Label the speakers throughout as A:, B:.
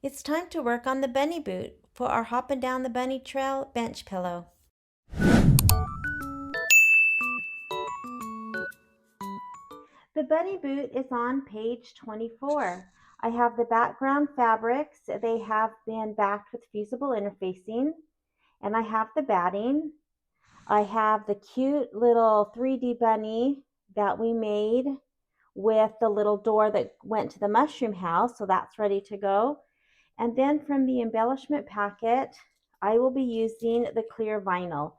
A: It's time to work on the bunny boot for our Hoppin' Down the Bunny Trail bench pillow. The bunny boot is on page 24. I have the background fabrics. They have been backed with fusible interfacing, and I have the batting. I have the cute little 3D bunny that we made with the little door that went to the mushroom house, so that's ready to go. And then from the embellishment packet, I will be using the clear vinyl.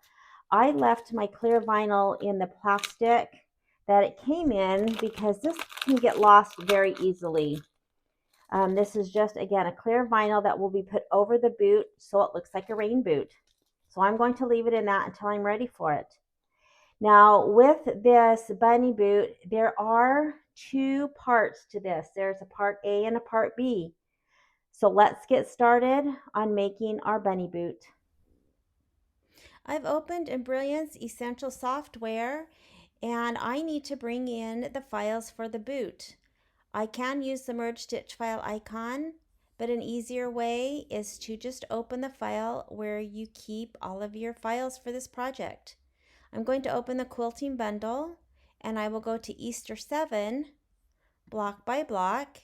A: I left my clear vinyl in the plastic that it came in because this can get lost very easily. This is just, again, a clear vinyl that will be put over the boot so it looks like a rain boot. So I'm going to leave it in that until I'm ready for it. Now, with this bunny boot, there are two parts to this. There's a part A and a part B. So let's get started on making our bunny boot. I've opened Embroidery's Essential Software, and I need to bring in the files for the boot. I can use the merge stitch file icon, but an easier way is to just open the file where you keep all of your files for this project. I'm going to open the quilting bundle, and I will go to Easter 7, block by block,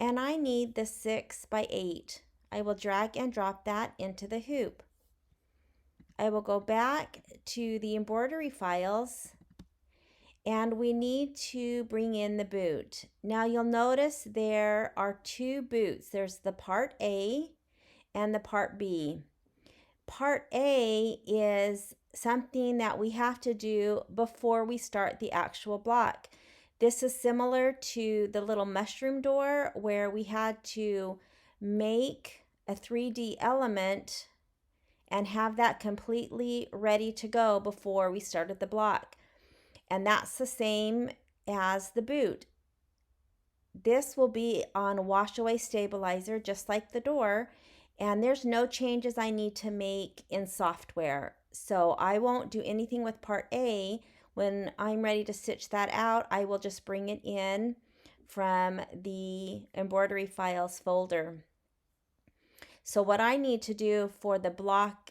A: and I need the 6 by 8. I will drag and drop that into the hoop. I will go back to the embroidery files, and we need to bring in the boot. Now you'll notice there are two boots. There's the part A and the part B. Part A is something that we have to do before we start the actual block. This is similar to the little mushroom door where we had to make a 3D element and have that completely ready to go before we started the block. And that's the same as the boot. This will be on wash away stabilizer just like the door, and there's no changes I need to make in software. So I won't do anything with part A. When I'm ready to stitch that out, I will just bring it in from the embroidery files folder. So what I need to do for the block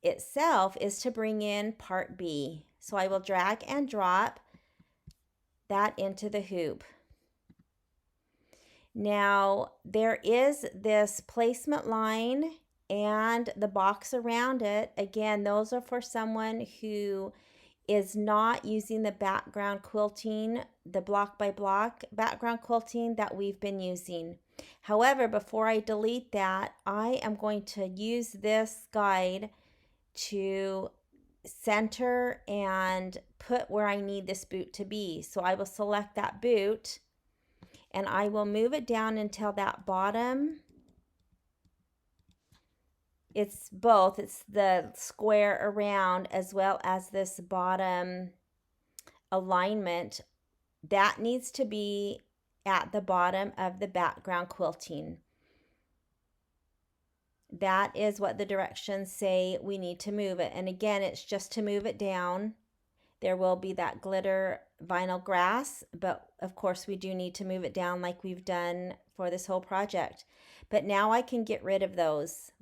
A: itself is to bring in part B. So I will drag and drop that into the hoop. Now there is this placement line and the box around it. Again, those are for someone who is not using the background quilting, the block by block background quilting that we've been using. However, before I delete that, I am going to use this guide to center and put where I need this boot to be. So I will select that boot and I will move it down until that bottom. It's both, it's the square around as well as this bottom alignment. That needs to be at the bottom of the background quilting. That is what the directions say we need to move it. And again, it's just to move it down. There will be that glitter vinyl grass, but of course we do need to move it down like we've done for this whole project. But now I can get rid of those.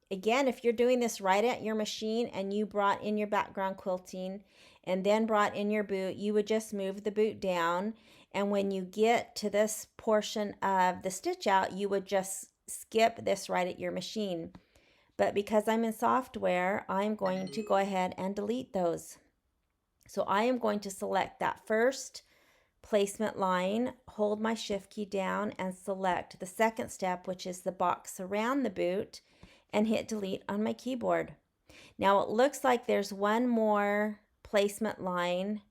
A: Again, if you're doing this right at your machine and you brought in your background quilting and then brought in your boot, you would just move the boot down. And when you get to this portion of the stitch out, you would just skip this right at your machine. But because I'm in software, I'm going to go ahead and delete those. So I am going to select that first placement line, hold my shift key down and select the second step, which is the box around the boot, and hit delete on my keyboard. Now it looks like there's one more placement line.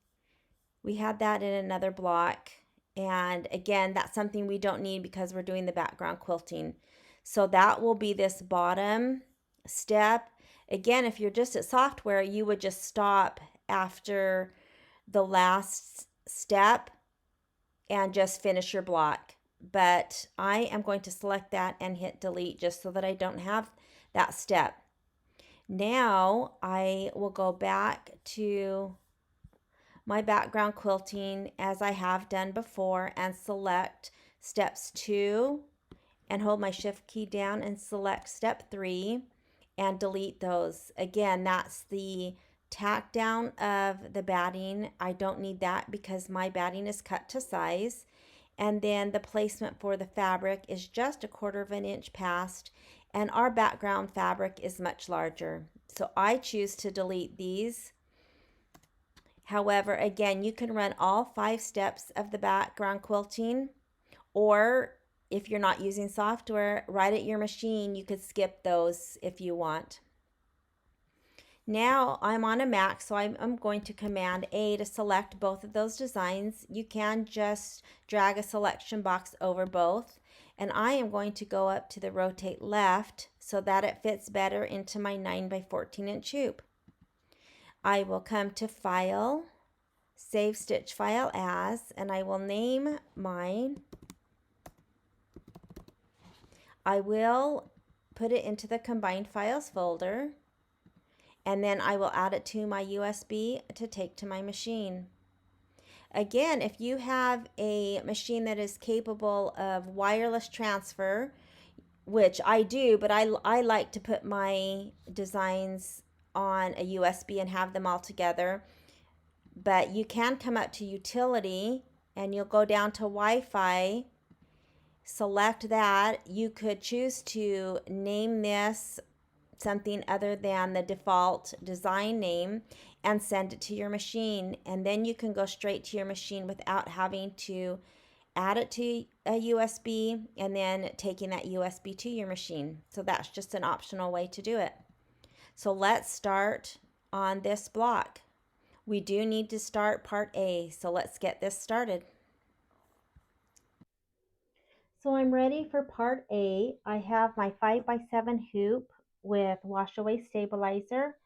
A: We had that in another block. And again, that's something we don't need because we're doing the background quilting. So that will be this bottom step. Again, if you're just at software, you would just stop after the last step and just finish your block. But I am going to select that and hit delete just so that I don't have that step. Now I will go back to my background quilting as I have done before and select steps 2 and hold my shift key down and select step 3 and delete those. Again, that's the tack down of the batting. I don't need that because my batting is cut to size. And then the placement for the fabric is just 1/4 of an inch past, and our background fabric is much larger. So I choose to delete these. However, again, you can run all 5 steps of the background quilting, or if you're not using software, right at your machine, you could skip those if you want. Now I'm on a Mac, so I'm going to Command A to select both of those designs. You can just drag a selection box over both. And I am going to go up to the rotate left so that it fits better into my 9 by 14 inch hoop. I will come to File, Save Stitch File As, and I will name mine. I will put it into the Combined Files folder, and then I will add it to my USB to take to my machine. Again, if you have a machine that is capable of wireless transfer, which I do, but I like to put my designs on a USB and have them all together. But you can come up to Utility and you'll go down to Wi-Fi, select that. You could choose to name this something other than the default design name and send it to your machine, and then you can go straight to your machine without having to add it to a USB and then taking that USB to your machine. So that's just an optional way to do it. So let's start on this block. We do need to start part A, so let's get this started. So I'm ready for part A. I have my 5x7 hoop with wash away stabilizer,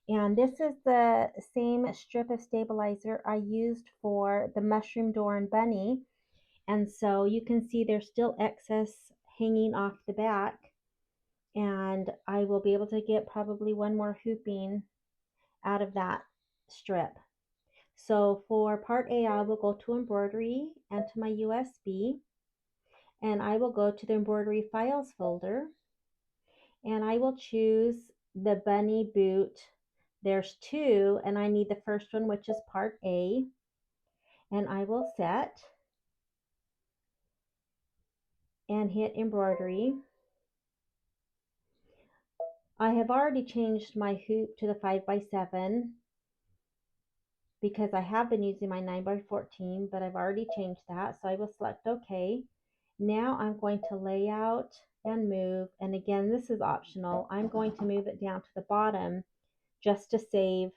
A: and this is the same strip of stabilizer I used for the mushroom door and bunny. And so you can see there's still excess hanging off the back, and I will be able to get probably one more hooping out of that strip. So for part A, I will go to embroidery and to my USB, and I will go to the embroidery files folder, and I will choose the bunny boot. There's 2, and I need the first one, which is part A, and I will set and hit embroidery. I have already changed my hoop to the 5x7 because I have been using my 9x14, but I've already changed that, so I will select OK. Now I'm going to lay out and move, and again, this is optional. I'm going to move it down to the bottom just to save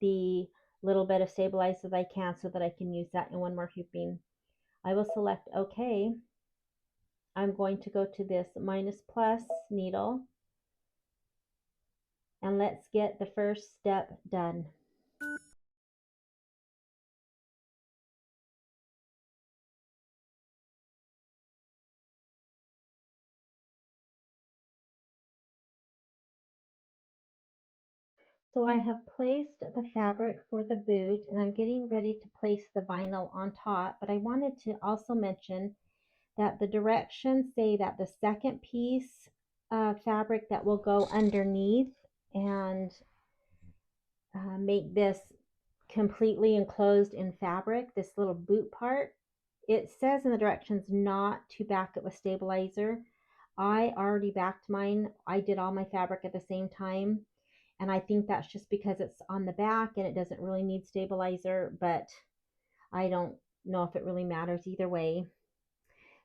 A: the little bit of stabilizer that I can so that I can use that in one more hooping. I will select OK. I'm going to go to this minus plus needle, and let's get the first step done. So I have placed the fabric for the boot, and I'm getting ready to place the vinyl on top, but I wanted to also mention that the directions say that the second piece of fabric that will go underneath and make this completely enclosed in fabric, this little boot part, it says in the directions not to back it with stabilizer. I already backed mine. I did all my fabric at the same time, and I think that's just because it's on the back and it doesn't really need stabilizer, but I don't know if it really matters either way.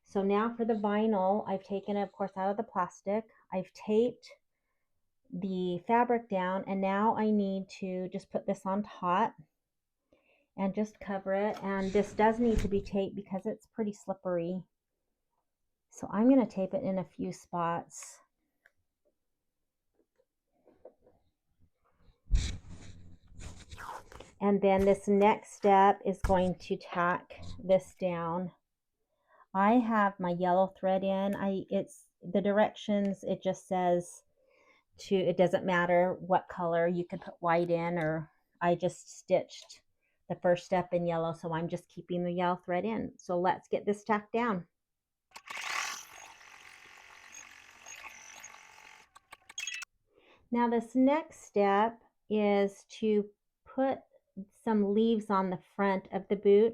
A: So now for the vinyl, I've taken it, of course, out of the plastic. I've taped the fabric down, and now I need to just put this on top and just cover it. And this does need to be taped because it's pretty slippery. So I'm going to tape it in a few spots. And then this next step is going to tack this down. I have my yellow thread in. It's the directions, it just says to, it doesn't matter what color, you can put white in, or I just stitched the first step in yellow, so I'm just keeping the yellow thread in. So let's get this tacked down. Now this next step is to put some leaves on the front of the boot.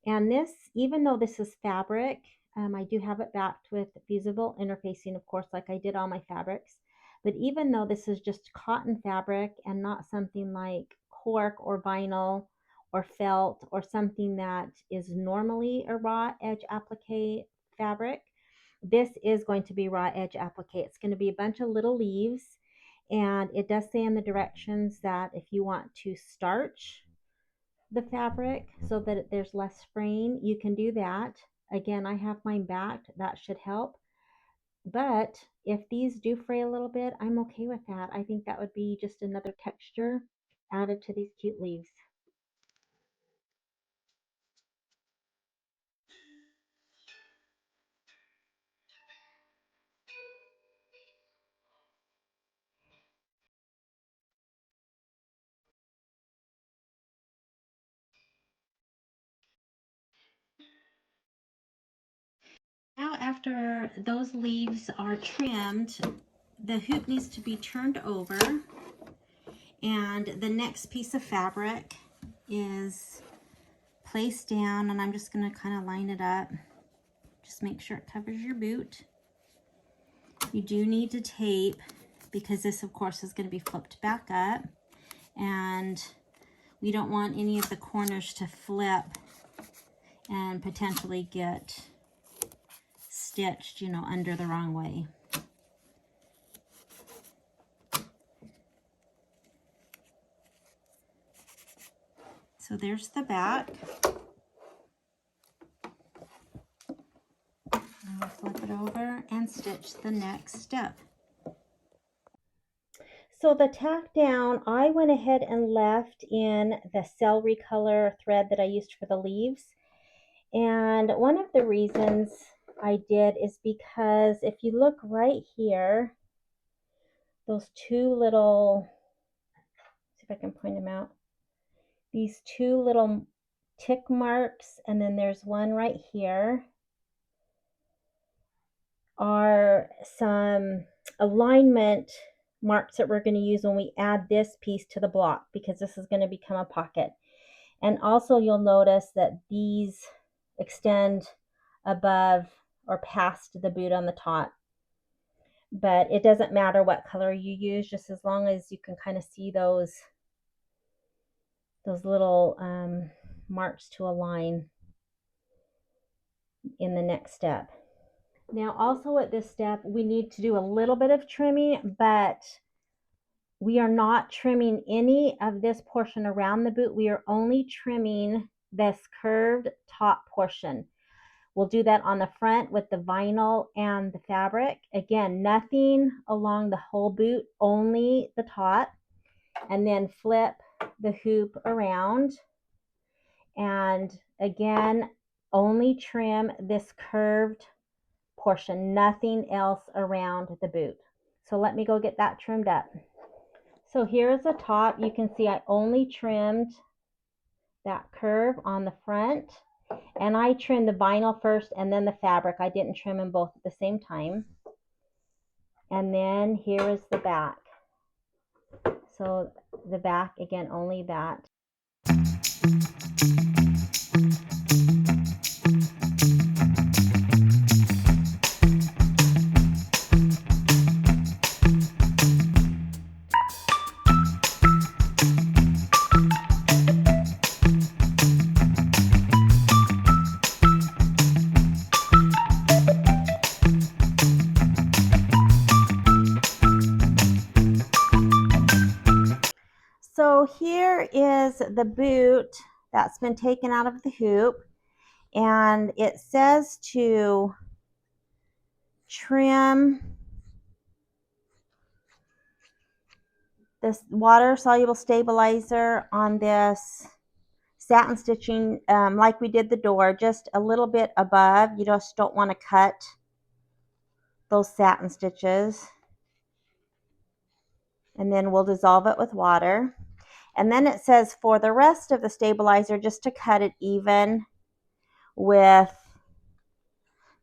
A: And this, even though this is fabric, I do have it backed with fusible interfacing, of course, like I did all my fabrics. But even though this is just cotton fabric and not something like cork or vinyl or felt or something that is normally a raw edge applique fabric, this is going to be raw edge applique. It's going to be a bunch of little leaves, and it does say in the directions that if you want to starch the fabric so that there's less fraying, you can do that. Again, I have mine backed. That should help. But if these do fray a little bit, I'm okay with that. I think that would be just another texture added to these cute leaves. Now after those leaves are trimmed, the hoop needs to be turned over, and the next piece of fabric is placed down, and I'm just going to kind of line it up. Just make sure it covers your boot. You do need to tape because this, of course, is going to be flipped back up, and we don't want any of the corners to flip and potentially get stitched, you know, under the wrong way. So there's the back. I'll flip it over and stitch the next step. So the tack down, I went ahead and left in the celery color thread that I used for the leaves. And one of the reasons I did is because if you look right here, those two little, see if I can point them out, these two little tick marks, and then there's one right here, are some alignment marks that we're going to use when we add this piece to the block, because this is going to become a pocket. And also you'll notice that these extend above or past the boot on the top. But it doesn't matter what color you use, just as long as you can kind of see those little marks to align in the next step. Now also at this step, we need to do a little bit of trimming, but we are not trimming any of this portion around the boot. We are only trimming this curved top portion. We'll do that on the front with the vinyl and the fabric. Again, nothing along the whole boot, only the top. And then flip the hoop around. And again, only trim this curved portion, nothing else around the boot. So let me go get that trimmed up. So here's the top. You can see I only trimmed that curve on the front, and I trimmed the vinyl first and then the fabric. I didn't trim them both at the same time. And then here is the back. So the back, again, only that. So here is the boot that's been taken out of the hoop, and it says to trim this water soluble stabilizer on this satin stitching like we did the door, just a little bit above. You just don't want to cut those satin stitches. And then we'll dissolve it with water. And then it says for the rest of the stabilizer, just to cut it even with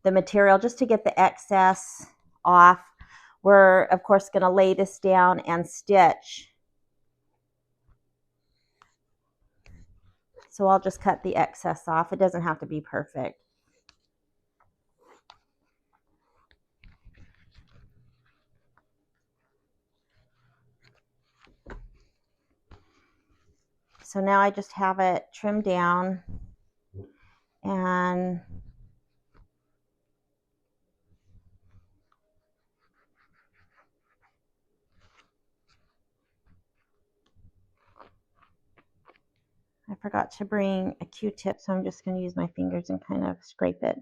A: the material, just to get the excess off. we're of course going to lay this down and stitch. So I'll just cut the excess off. It doesn't have to be perfect. So now I just have it trimmed down, and I forgot to bring a Q-tip, so I'm just going to use my fingers and kind of scrape it.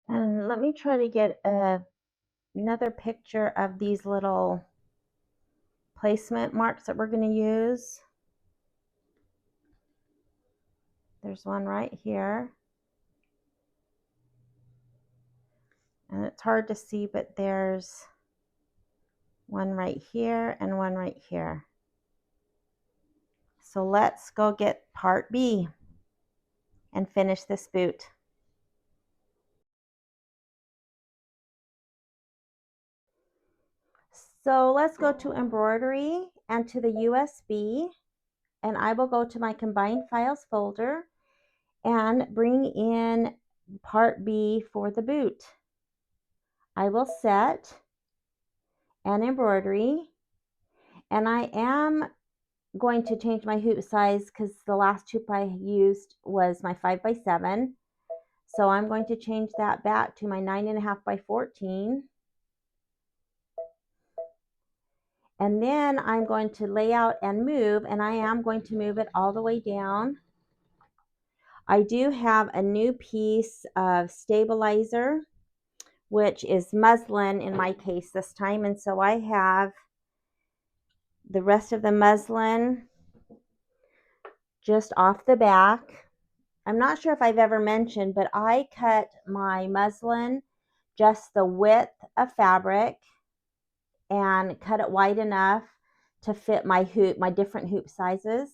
A: And let me try to get another picture of these little placement marks that we're going to use. There's one right here. And it's hard to see, but there's one right here and one right here. So let's go get part B and finish this boot. So let's go to embroidery and to the USB, and I will go to my combined files folder and bring in part B for the boot. I will set an embroidery, and I am going to change my hoop size because the last hoop I used was my 5x7. So I'm going to change that back to my 9.5 by 14. And then I'm going to lay out and move, and I am going to move it all the way down. I do have a new piece of stabilizer, which is muslin in my case this time. And so I have the rest of the muslin just off the back. I'm not sure if I've ever mentioned, but I cut my muslin just the width of fabric and cut it wide enough to fit my hoop, my different hoop sizes.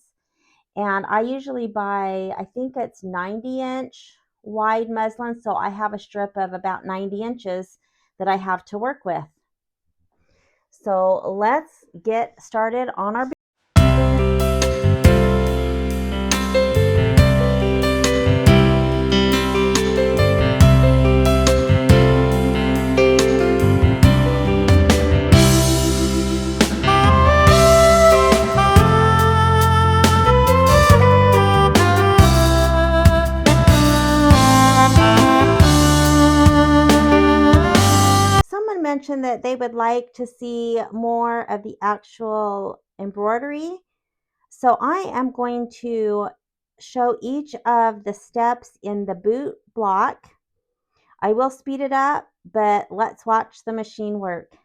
A: And I usually buy, I think it's 90-inch wide muslin, so I have a strip of about 90 inches that I have to work with. So let's get started on our mentioned that they would like to see more of the actual embroidery. So I am going to show each of the steps in the boot block. I will speed it up, but let's watch the machine work.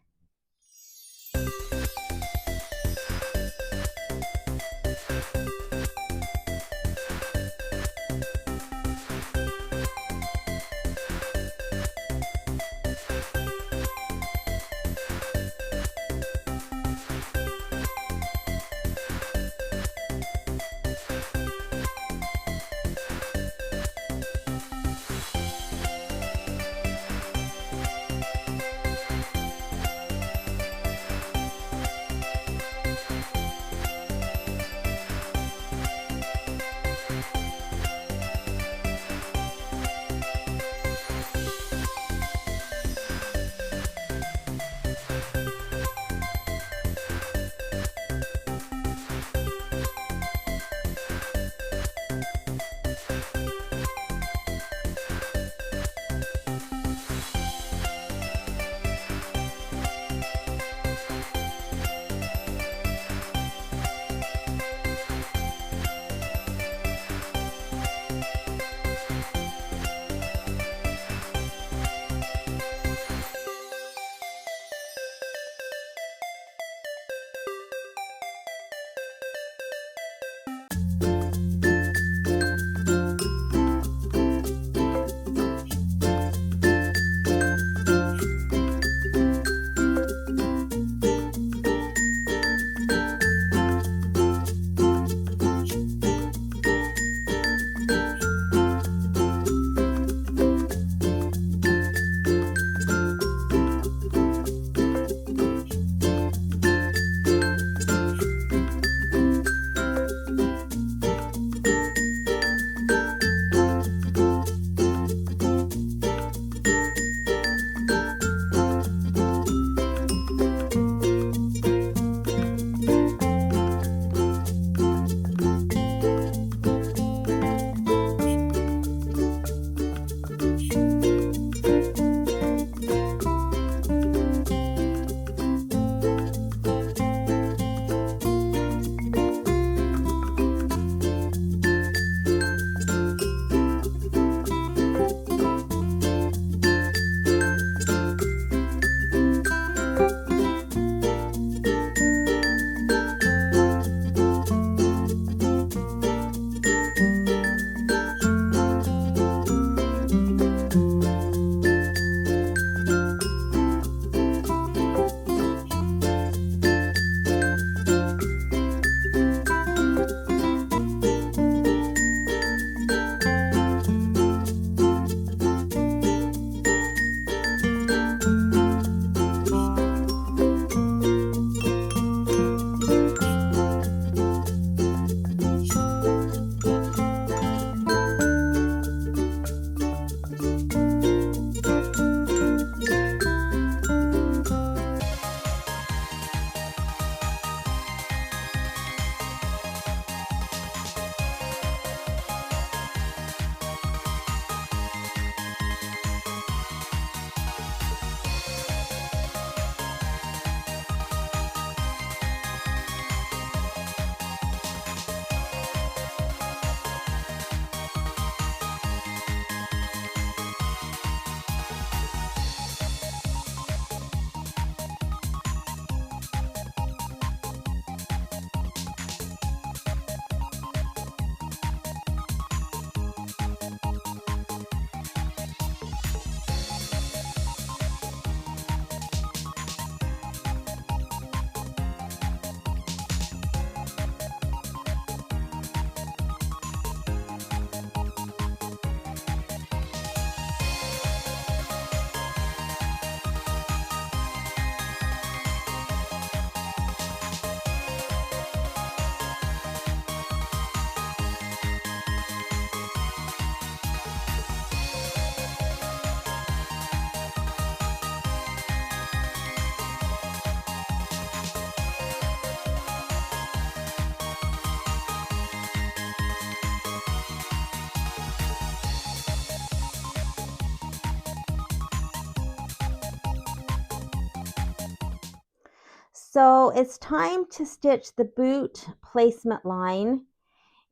A: So it's time to stitch the boot placement line,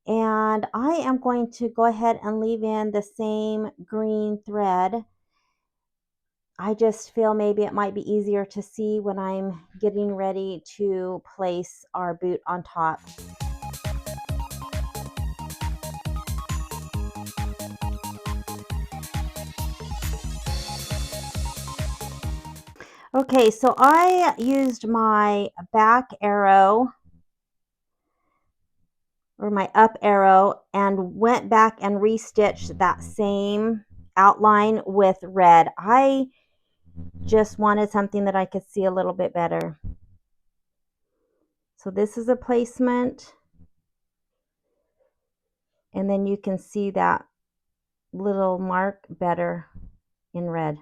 A: and I am going to go ahead and leave in the same green thread. I just feel maybe it might be easier to see when I'm getting ready to place our boot on top. Okay, so I used my back arrow or my up arrow and went back and restitched that same outline with red. I just wanted something that I could see a little bit better. So this is a placement, and then you can see that little mark better in red.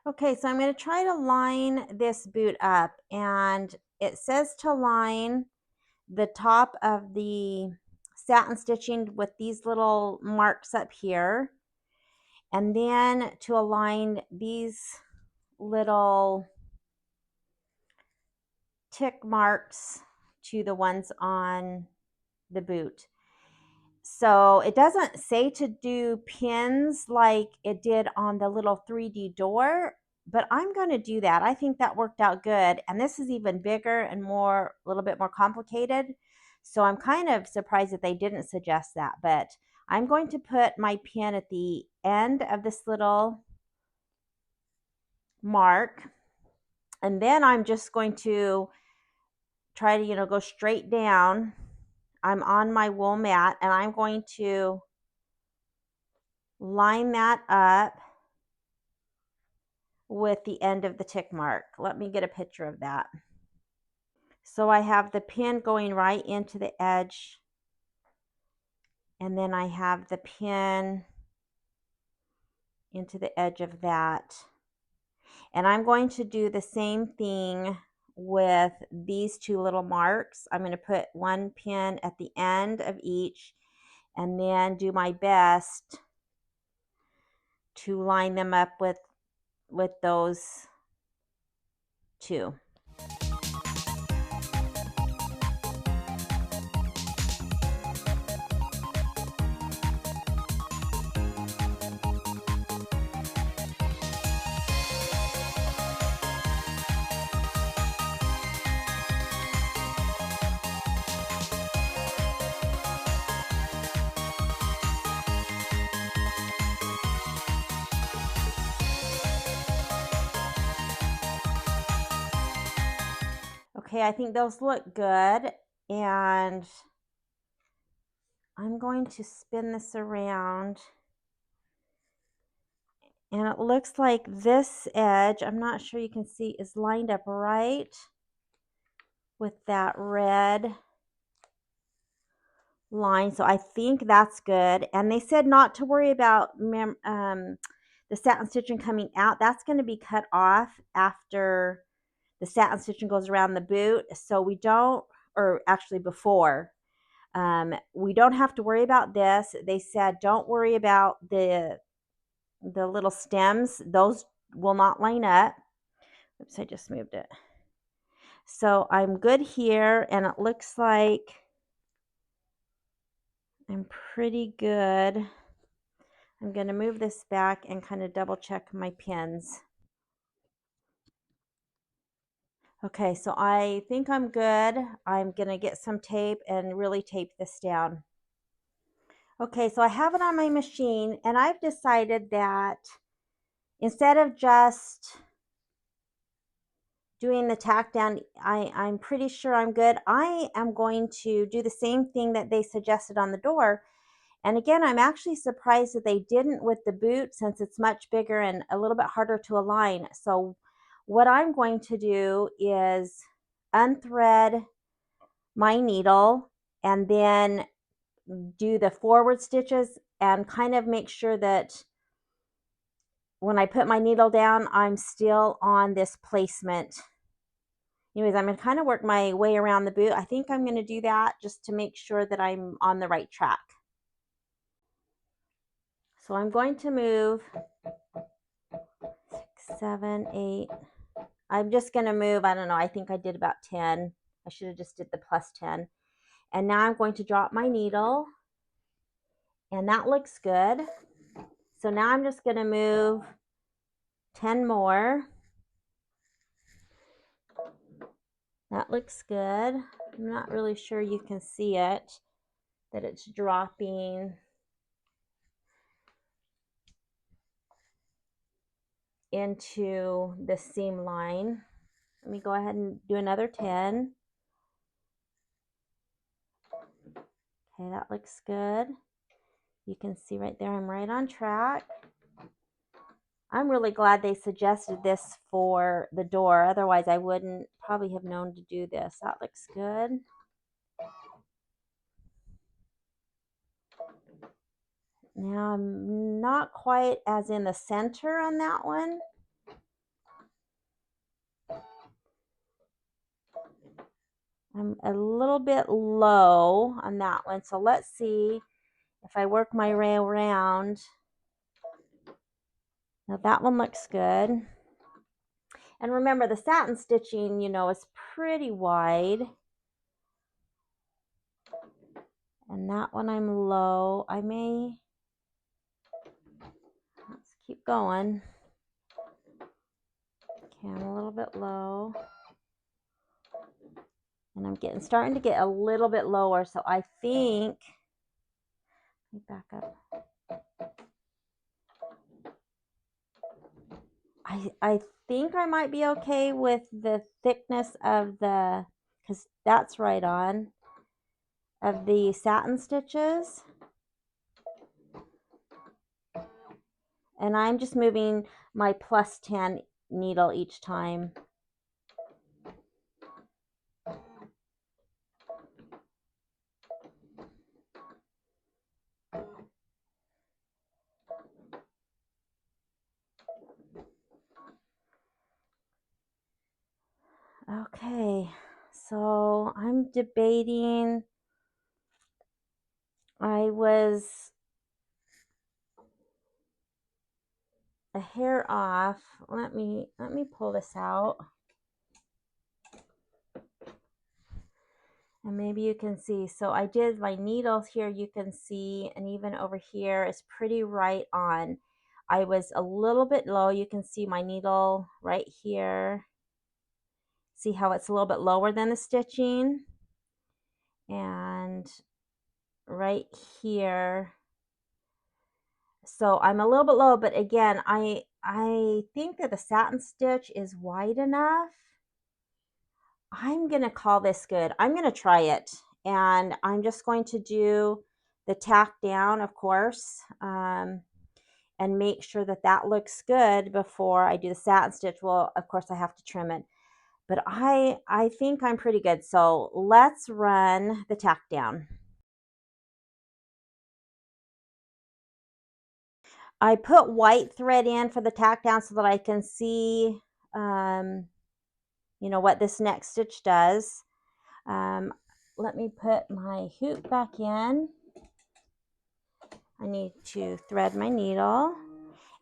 A: Okay, so I'm going to try to line this boot up, and it says to line the top of the satin stitching with these little marks up here, and then to align these little tick marks to the ones on the boot. So it doesn't say to do pins like it did on the little 3D door, but I'm going to do that. I think that worked out good. And this is even bigger and more, a little bit more complicated. So I'm kind of surprised that they didn't suggest that, but I'm going to put my pin at the end of this little mark. And then I'm just going to try to, go straight down. I'm on my wool mat, and I'm going to line that up with the end of the tick mark. Let me get a picture of that. So I have the pin going right into the edge, and then I have the pin into the edge of that. And I'm going to do the same thing with these two little marks. I'm going to put one pin at the end of each, and then do my best to line them up with those two. Okay, I think those look good, and I'm going to spin this around, and it looks like this edge, I'm not sure you can see, is lined up right with that red line. So I think that's good. And they said not to worry about the satin stitching coming out. That's going to be cut off after the satin stitching goes around the boot. So we don't, or actually before. We don't have to worry about this. They said don't worry about the little stems. Those will not line up. Oops, I just moved it. So I'm good here, and it looks like I'm pretty good. I'm going to move this back and kind of double check my pins. Okay, so I think I'm good. I'm going to get some tape and really tape this down. Okay, so I have it on my machine, and I've decided that instead of just doing the tack down, I'm pretty sure I'm good. I am going to do the same thing that they suggested on the door. And again, I'm actually surprised that they didn't with the boot, since it's much bigger and a little bit harder to align. So what I'm going to do is unthread my needle and then do the forward stitches and kind of make sure that when I put my needle down, I'm still on this placement. Anyways, I'm going to kind of work my way around the boot. I think I'm going to do that just to make sure that I'm on the right track. So I'm going to move 6, 7, 8. I'm just going to move, I don't know, I think I did about 10. I should have just did the plus 10. And now I'm going to drop my needle, and that looks good. So now I'm just going to move 10 more. That looks good. I'm not really sure you can see it, that it's dropping into the seam line. Let me go ahead and do another 10. Okay, that looks good. You can see right there I'm right on track. I'm really glad they suggested this for the door. Otherwise, I wouldn't probably have known to do this. That looks good. Now I'm not quite as in the center on that one. I'm a little bit low on that one. So let's see if I work my way around. Now that one looks good. And remember, the satin stitching, you know, is pretty wide. And that one I'm low. Let's keep going. Okay, I'm a little bit low. And I'm starting to get a little bit lower. So I think, let me back up. I think I might be okay with the thickness of because that's right on, of the satin stitches. And I'm just moving my plus 10 needle each time. Okay, so I'm debating. I was a hair off. Let me pull this out. And maybe you can see. So I did my needles here, you can see, and even over here is pretty right on. I was a little bit low. You can see my needle right here. See how it's a little bit lower than the stitching? And right here. So I'm a little bit low, but again, I think that the satin stitch is wide enough. I'm going to call this good. I'm going to try it. And I'm just going to do the tack down, of course, and make sure that that looks good before I do the satin stitch. Well, of course, I have to trim it. But I think I'm pretty good. So let's run the tack down. I put white thread in for the tack down so that I can see, you know, what this next stitch does. Let me put my hoop back in. I need to thread my needle.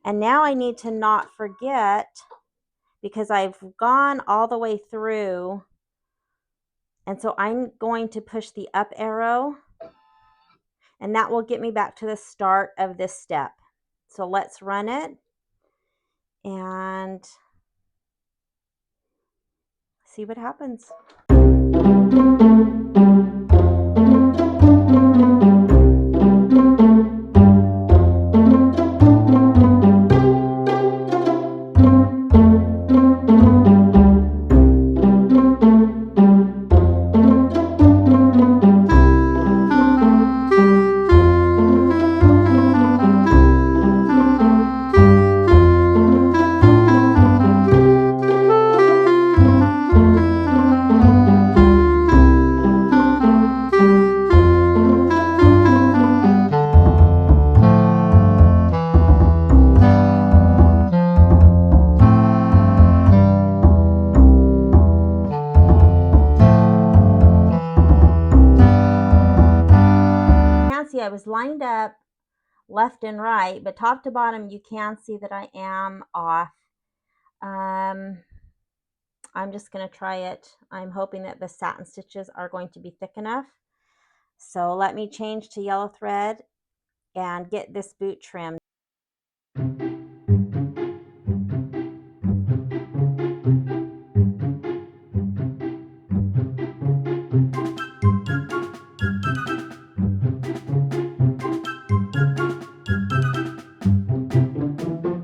A: And now I need to not forget, because I've gone all the way through. And so I'm going to push the up arrow, and that will get me back to the start of this step. So let's run it and see what happens. I was lined up left and right, but top to bottom you can see that I am off. I'm just going to try it. I'm hoping that the satin stitches are going to be thick enough. So let me change to yellow thread and get this boot trimmed.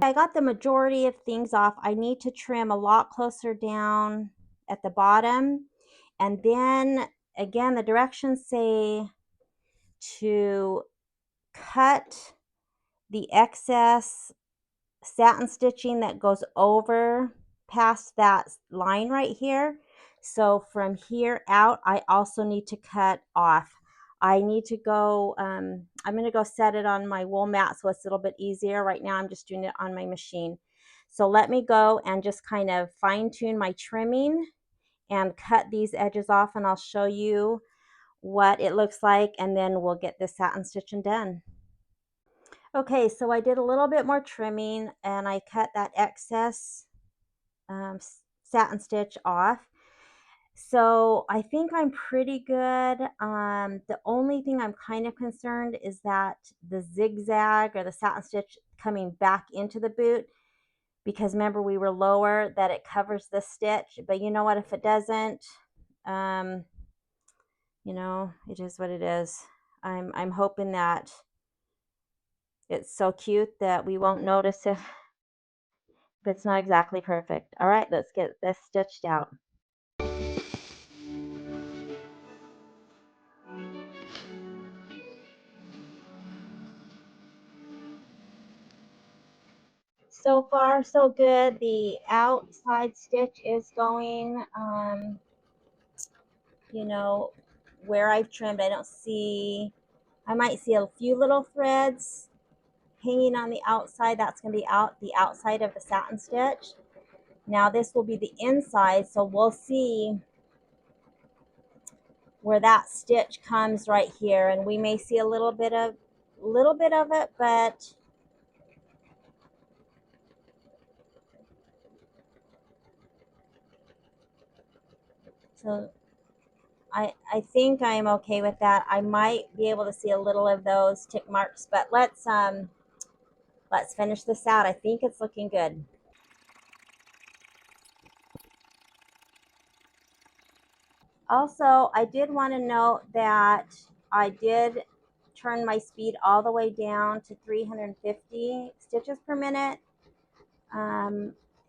A: I got the majority of things off. I need to trim a lot closer down at the bottom. And then again, the directions say to cut the excess satin stitching that goes over past that line right here. So from here out, I also need to cut off. I need to go, I'm going to go set it on my wool mat so it's a little bit easier. Right now I'm just doing it on my machine. So let me go and just kind of fine tune my trimming and cut these edges off, and I'll show you what it looks like, and then we'll get this satin stitching done. Okay, so I did a little bit more trimming and I cut that excess satin stitch off. So I think I'm pretty good. The only thing I'm kind of concerned is that the zigzag or the satin stitch coming back into the boot, because remember we were lower, that it covers the stitch. But you know what, if it doesn't, you know, it is what it is. I'm hoping that it's so cute that we won't notice if it's not exactly perfect. All right, let's get this stitched out. So far, so good. The outside stitch is going, you know, where I've trimmed. I might see a few little threads hanging on the outside. That's going to be the outside of the satin stitch. Now this will be the inside, so we'll see where that stitch comes right here, and we may see a little bit of it, but so I think I'm okay with that. I might be able to see a little of those tick marks, but let's finish this out. I think it's looking good. Also, I did want to note that I did turn my speed all the way down to 350 stitches per minute.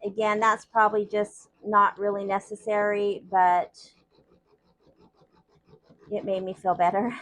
A: Again, that's probably just not really necessary, but it made me feel better.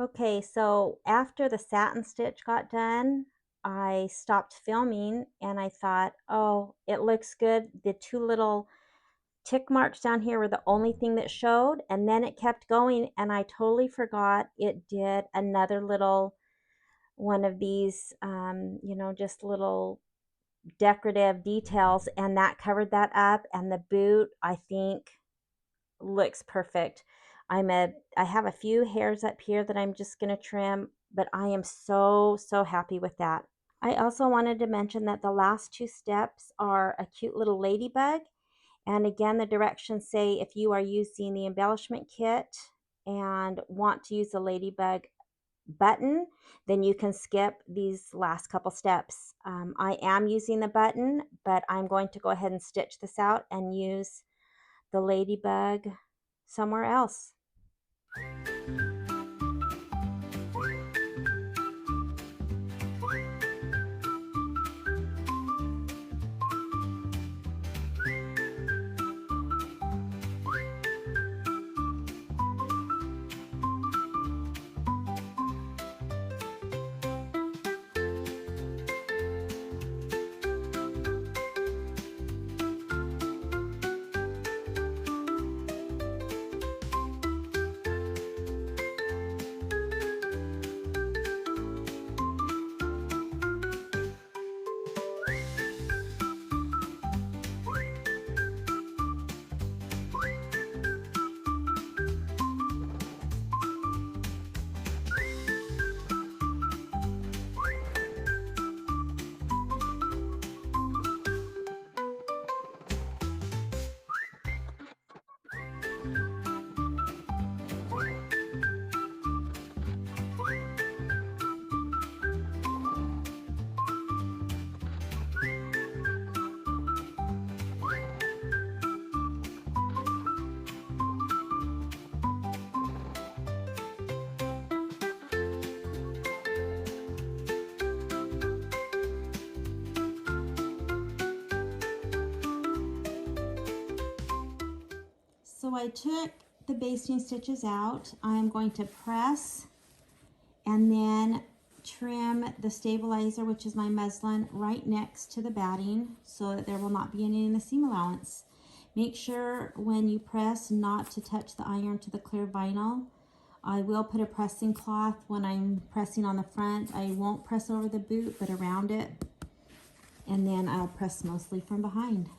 A: Okay, so after the satin stitch got done, I stopped filming and I thought, oh, it looks good. The two little tick marks down here were the only thing that showed, and then it kept going, and I totally forgot it did another little one of these, you know, just little decorative details, and that covered that up. And the boot, I think, looks perfect. I have a few hairs up here that I'm just going to trim, but I am so happy with that. I also wanted to mention that the last two steps are a cute little ladybug. And again, the directions say if you are using the embellishment kit and want to use the ladybug, button, then you can skip these last couple steps. I am using the button, but I'm going to go ahead and stitch this out and use the ladybug somewhere else. So I took the basting stitches out. I'm going to press and then trim the stabilizer, which is my muslin, right next to the batting so that there will not be any in the seam allowance. Make sure when you press not to touch the iron to the clear vinyl. I will put a pressing cloth when I'm pressing on the front. I won't press over the boot, but around it. And then I'll press mostly from behind.